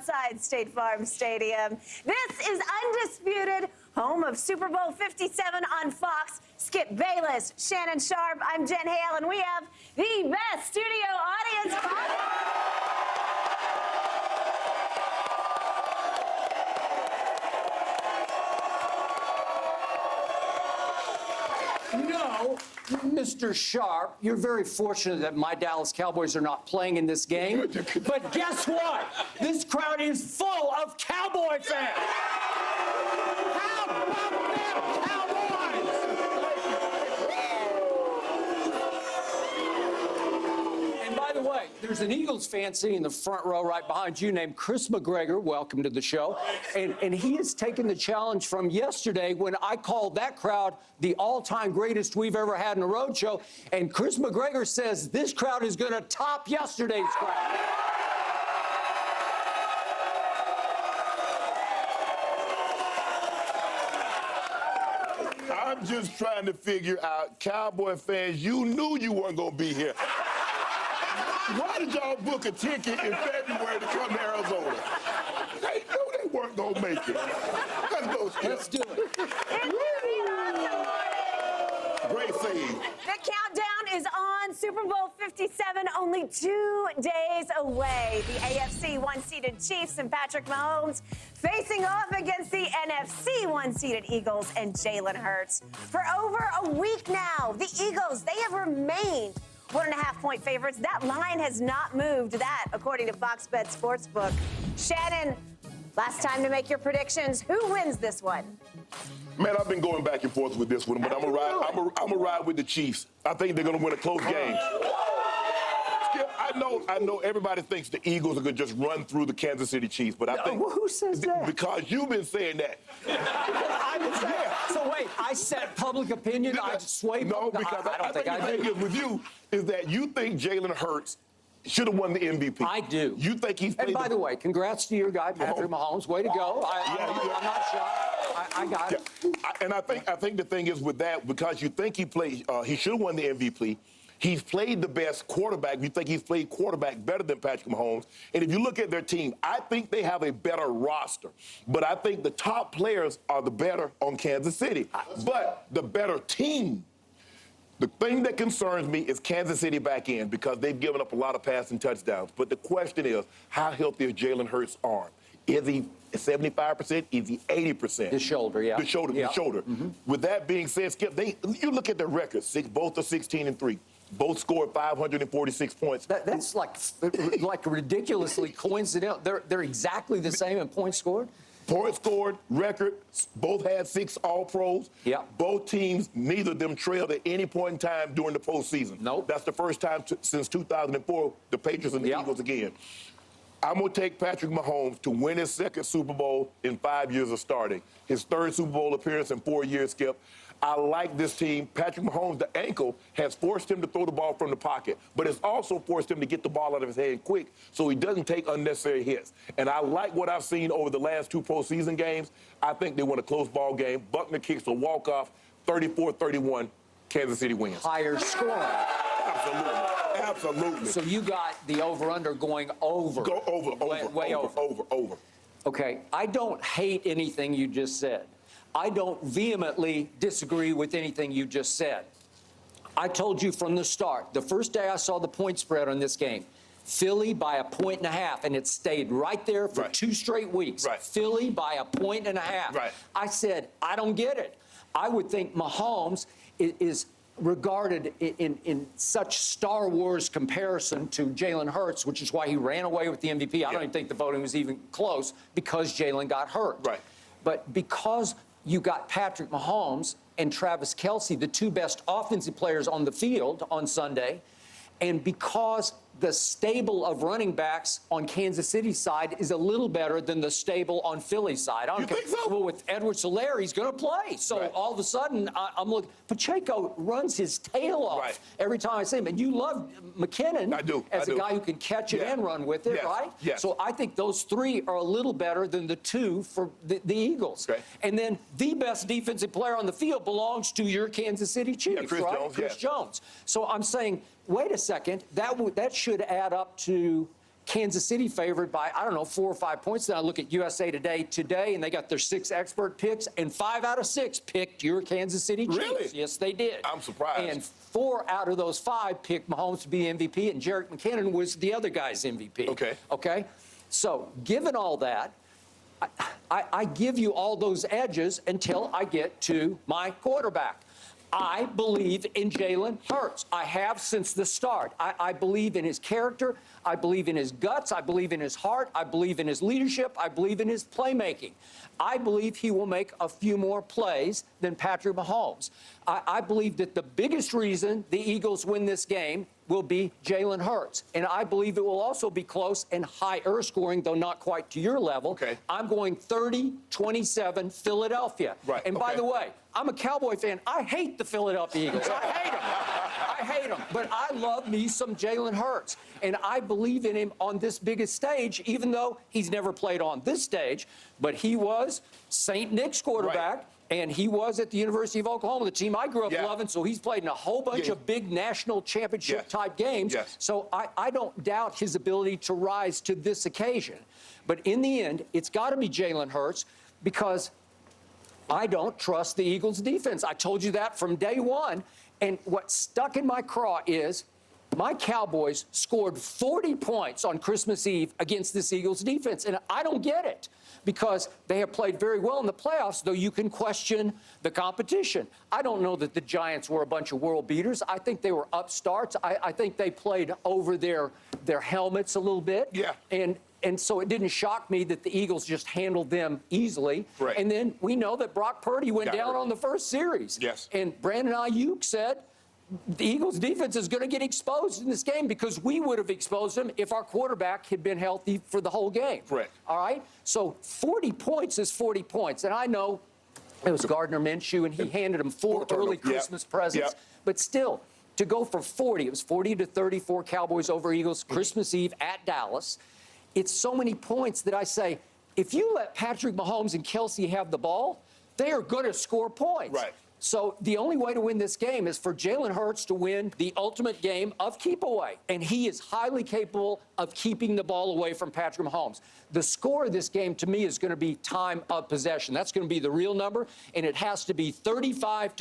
outside State Farm Stadium. This is Undisputed, home of Super Bowl 57 on Fox. Skip Bayless, Shannon Sharp, I'm Jen Hale, and we have the best studio audience No, Mr. Sharp, you're very fortunate that my Dallas Cowboys are not playing in this game. But guess what? This crowd is full of Cowboy fans. How about them Cowboys? And by the way, there's an Eagles fan sitting in the front row right behind you named Chris McGregor. Welcome to the show. And he has taken the challenge from yesterday when I called that crowd the all-time greatest we've ever had in a road show. And Chris McGregor says this crowd is going to top yesterday's crowd. I'm just trying to figure out, Cowboy fans, you knew you weren't going to be here. Why did y'all book a ticket in February to come to Arizona? They knew they weren't going to make it. Let's go, Skip. Let's do it. Great save. The countdown is on. Super Bowl 57, only 2 days away. The AFC one-seeded Chiefs and Patrick Mahomes facing off against the NFC one-seeded Eagles and Jalen Hurts. For over a week now, the Eagles, they have remained 1.5-point favorites. That line has not moved. That, according to Fox Bet Sportsbook. Shannon, last time to make your predictions. Who wins this one? Man, I've been going back and forth with this one, but I'm gonna ride with the Chiefs. I think they're gonna win a close game. Skip, I know everybody thinks the Eagles are gonna just run through the Kansas City Chiefs, but I think who says that? Because you've been saying that. I didn't say that. So wait, I said public opinion. I just sway. No, because I don't think I the thing is with you is that you think Jalen Hurts should have won the MVP. I do. You think he's played? And by the way, congrats to your guy, Patrick Mahomes. Way to go. I'm not shocked. I got it. And I think the thing is with that, because you think he should have won the MVP. He's played the best quarterback. You think he's played quarterback better than Patrick Mahomes. And if you look at their team, I think they have a better roster. But I think the top players are the better on Kansas City. But the better team. The thing that concerns me is Kansas City back in, because they've given up a lot of passing touchdowns. But the question is, how healthy is Jalen Hurts' arm? Is he 75%? Is he 80%? The shoulder, yeah. The shoulder, yeah. the shoulder. Mm-hmm. With that being said, Skip, you look at their records. Both are 16-3. Both scored 546 points. That's like ridiculously coincidental. They're exactly the same in points scored. Points scored, record, both had 6 All-Pros. Yeah. Both teams, neither of them trailed at any point in time during the postseason. Nope. That's the first time since 2004, the Patriots and the Eagles again. I'm going to take Patrick Mahomes to win his second Super Bowl in 5 years of starting. His third Super Bowl appearance in 4 years, Skip. I like this team. Patrick Mahomes, the ankle, has forced him to throw the ball from the pocket, but it's also forced him to get the ball out of his hand quick so he doesn't take unnecessary hits. And I like what I've seen over the last 2 postseason games. I think they win a close ball game. Buckner kicks a walk-off, 34-31, Kansas City wins. Higher scoring. Absolutely. Absolutely. So you got the over-under going over. Go over, way over. Okay, I don't hate anything you just said. I don't vehemently disagree with anything you just said. I told you from the start, the first day I saw the point spread on this game, Philly by 1.5 points, and it stayed right there for 2 straight weeks. Right. Philly by 1.5 points. Right. I said, I don't get it. I would think Mahomes is regarded in such Star Wars comparison to Jalen Hurts, which is why he ran away with the MVP. I don't even think the voting was even close because Jalen got hurt. Right. But because you got Patrick Mahomes and Travis Kelce, the 2 best offensive players on the field on Sunday, and because the stable of running backs on Kansas City's side is a little better than the stable on Philly's side. You think so? Well, with Edwards-Helaire, he's going to play. So all of a sudden, I'm looking. Pacheco runs his tail off every time I see him. And you love McKinnon as a guy who can catch it and run with it, right? Yes. So I think those 3 are a little better than the 2 for the Eagles. Okay. And then the best defensive player on the field belongs to your Kansas City Chiefs, Chris Jones, Chris Jones. So I'm saying, wait a second, that should add up to Kansas City favored by, I don't know, 4 or 5 points. Then I look at USA today, and they got their 6 expert picks, and 5 out of 6 picked your Kansas City Chiefs. Really? Yes, they did. I'm surprised. And 4 out of those 5 picked Mahomes to be MVP, and Jerick McKinnon was the other guy's MVP. Okay? So, given all that, I give you all those edges until I get to my quarterback. I believe in Jalen Hurts. I have since the start. I believe in his character. I believe in his guts. I believe in his heart. I believe in his leadership. I believe in his playmaking. I believe he will make a few more plays than Patrick Mahomes. I believe that the biggest reason the Eagles win this game will be Jalen Hurts. And I believe it will also be close and higher scoring, though not quite to your level. Okay. I'm going 30-27 Philadelphia. Right. And by the way, I'm a Cowboy fan. I hate the Philadelphia Eagles. I hate them. I hate them. But I love me some Jalen Hurts. And I believe in him on this biggest stage, even though he's never played on this stage. But he was St. Nick's quarterback. Right. And he was at the University of Oklahoma, the team I grew up loving. So he's played in a whole bunch of big national championship-type games. So I don't doubt his ability to rise to this occasion. But in the end, it's got to be Jalen Hurts because I don't trust the Eagles' defense. I told you that from day one. And what stuck in my craw is my Cowboys scored 40 points on Christmas Eve against this Eagles defense. And I don't get it because they have played very well in the playoffs, though you can question the competition. I don't know that the Giants were a bunch of world beaters. I think they were upstarts. I think they played over their helmets a little bit. And so it didn't shock me that the Eagles just handled them easily. Right. And then we know that Brock Purdy went down on the first series. And Brandon Ayuk said the Eagles' defense is going to get exposed in this game because we would have exposed them if our quarterback had been healthy for the whole game. All right? So 40 points is 40 points. And I know it was Gardner Minshew, and he handed him 4 early Christmas presents. But still, to go for 40, it was 40-34 Cowboys over Eagles, Christmas Eve at Dallas. It's so many points that I say, if you let Patrick Mahomes and Kelsey have the ball, they are going to score points. So the only way to win this game is for Jalen Hurts to win the ultimate game of keep away. And he is highly capable of keeping the ball away from Patrick Mahomes. The score of this game, to me, is going to be time of possession. That's going to be the real number. And it has to be 35-25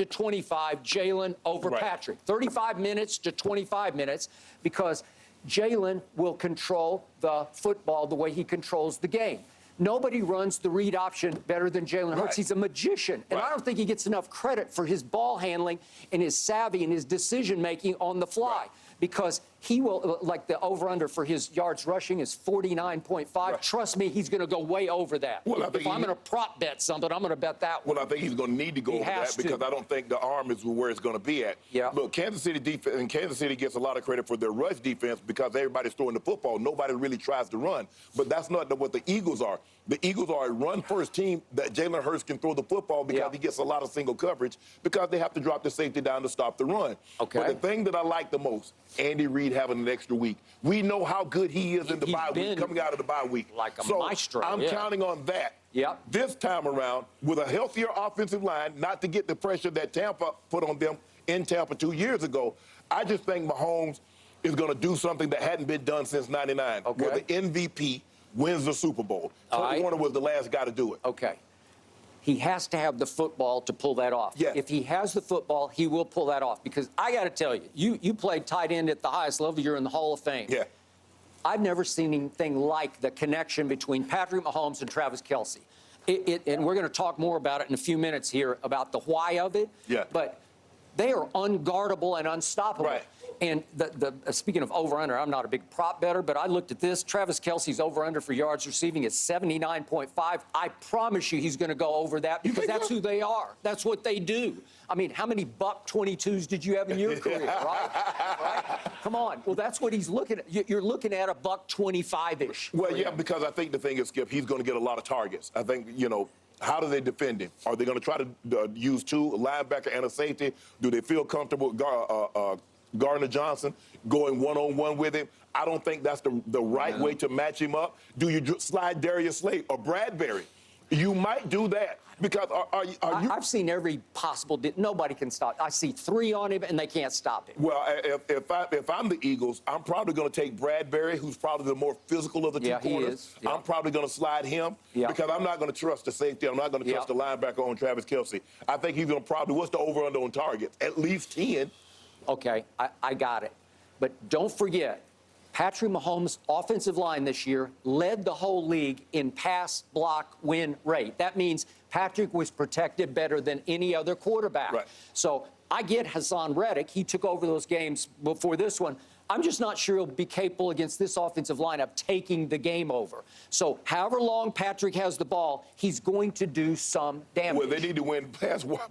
Jalen over Patrick. 35 minutes to 25 minutes because Jalen will control the football the way he controls the game. Nobody runs the read option better than Jalen Hurts. He's a magician. And I don't think he gets enough credit for his ball handling and his savvy and his decision-making on the fly. Because he will, like the over-under for his yards rushing is 49.5. Trust me, he's going to go way over that. If I'm going to prop bet something, I'm going to bet that one. Well, I think he's going to need to go over that because I don't think the arm is where it's going to be at. Look, Kansas City defense, and Kansas City gets a lot of credit for their rush defense because everybody's throwing the football. Nobody really tries to run. But that's not what the Eagles are. The Eagles are a run-first team that Jalen Hurts can throw the football because he gets a lot of single coverage because they have to drop the safety down to stop the run. But the thing that I like the most, Andy Reid having an extra week. We know how good he is in the bye week, coming out of the bye week. Like a maestro. I'm counting on that. This time around, with a healthier offensive line, not to get the pressure that Tampa put on them in Tampa 2 years ago, I just think Mahomes is going to do something that hadn't been done since '99, where the MVP wins the Super Bowl. Tony Warner was the last guy to do it. He has to have the football to pull that off. If he has the football, he will pull that off. Because I got to tell you, you played tight end at the highest level. You're in the Hall of Fame. I've never seen anything like the connection between Patrick Mahomes and Travis Kelce. And we're going to talk more about it in a few minutes here about the why of it. But they are unguardable and unstoppable. And speaking of over-under, I'm not a big prop bettor, but I looked at this. Travis Kelce's over-under for yards receiving is 79.5. I promise you he's going to go over that because that's who they are. That's what they do. I mean, how many buck 22s did you have in your career, right? Come on. Well, that's what he's looking at. You're looking at a buck 25-ish. Well, because I think the thing is, Skip, he's going to get a lot of targets. I think, how do they defend him? Are they going to try to use 2, a linebacker and a safety? Do they feel comfortable with Gardner Johnson going one-on-one with him? I don't think that's the right way to match him up. Do you slide Darius Slay or Bradbury? You might do that because are you? I've seen every possible. Nobody can stop. I see 3 on him, and they can't stop him. Well, if I'm the Eagles, I'm probably going to take Bradbury, who's probably the more physical of the two corners. He is. Yeah. I'm probably going to slide him because I'm not going to trust the safety. I'm not going to trust the linebacker on Travis Kelce. I think he's going to probably, what's the over-under on targets? At least 10. Okay, I got it. But don't forget, Patrick Mahomes' offensive line this year led the whole league in pass block win rate. That means Patrick was protected better than any other quarterback. Right. So I get Hassan Reddick. He took over those games before this one. I'm just not sure he'll be capable against this offensive line of taking the game over. So however long Patrick has the ball, he's going to do some damage. Well, they need to win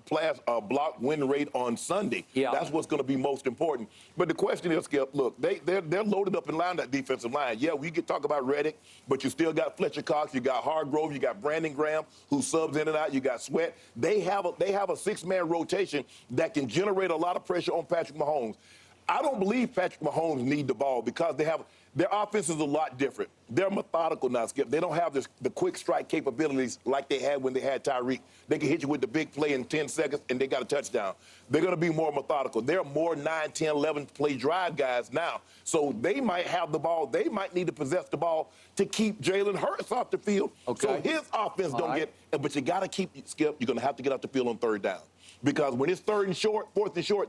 block win rate on Sunday. Yeah. That's what's going to be most important. But the question is, Skip, look, they're loaded up and line, that defensive line. Yeah, we could talk about Reddick, but you still got Fletcher Cox, you got Hargrove, you got Brandon Graham, who subs in and out, you got Sweat. They have a 6-man rotation that can generate a lot of pressure on Patrick Mahomes. I don't believe Patrick Mahomes need the ball because their offense is a lot different. They're methodical now, Skip. They don't have the quick strike capabilities like they had when they had Tyreek. They can hit you with the big play in 10 seconds, and they got a touchdown. They're going to be more methodical. They're more 9, 10, 11 play drive guys now. So they might have the ball. They might need to possess the ball to keep Jalen Hurts off the field. Okay. So his offense don't get – but you got to keep – Skip, you're going to have to get off the field on 3rd down. Because when it's 3rd and short, 4th and short,